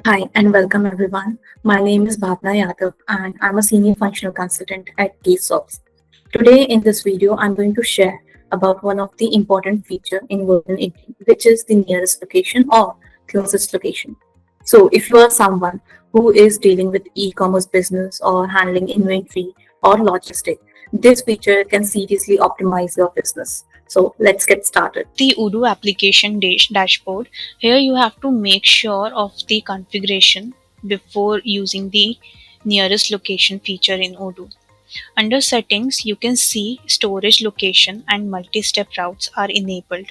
Hi and welcome everyone. My name is Bhavna Yadav and I'm a senior functional consultant at Ksolves. Today in this video, I'm going to share about one of the important feature in version 18, which is the nearest location or closest location. So if you are someone who is dealing with e-commerce business or handling inventory or logistic, this feature can seriously optimize your business. So let's get started. The Odoo application dashboard. Here you have to make sure of the configuration before using the nearest location feature in Odoo. Under settings, you can see storage location and multi-step routes are enabled.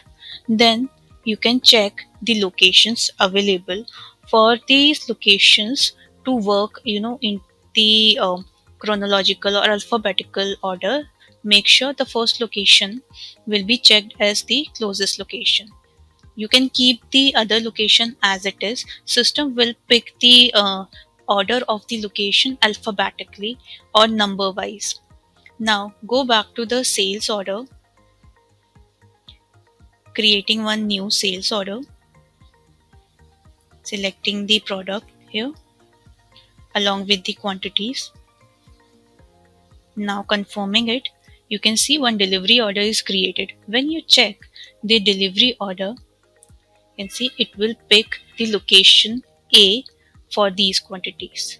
Then you can check the locations available for these locations to work, in the chronological or alphabetical order. Make sure the first location will be checked as the closest location. You can keep the other location as it is. System will pick the order of the location alphabetically or number wise. Now go back to the sales order, creating one new sales order, selecting the product here along with the quantities. Now confirming it, you can see one delivery order is created. When you check the delivery order, you can see it will pick the location A for these quantities.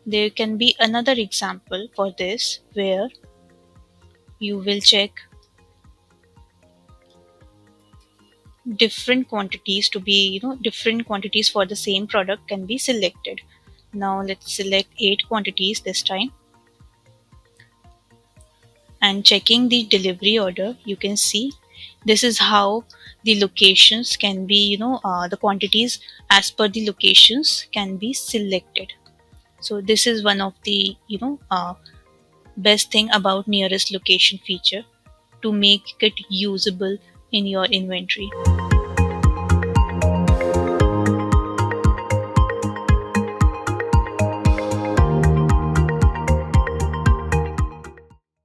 There can be another example for this where you will check different quantities to be, different quantities for the same product can be selected. Now let's select 8 quantities this time, and checking the delivery order, you can see this is how the locations can be, the quantities as per the locations can be selected. So this is one of the, best thing about nearest location feature to make it usable in your inventory.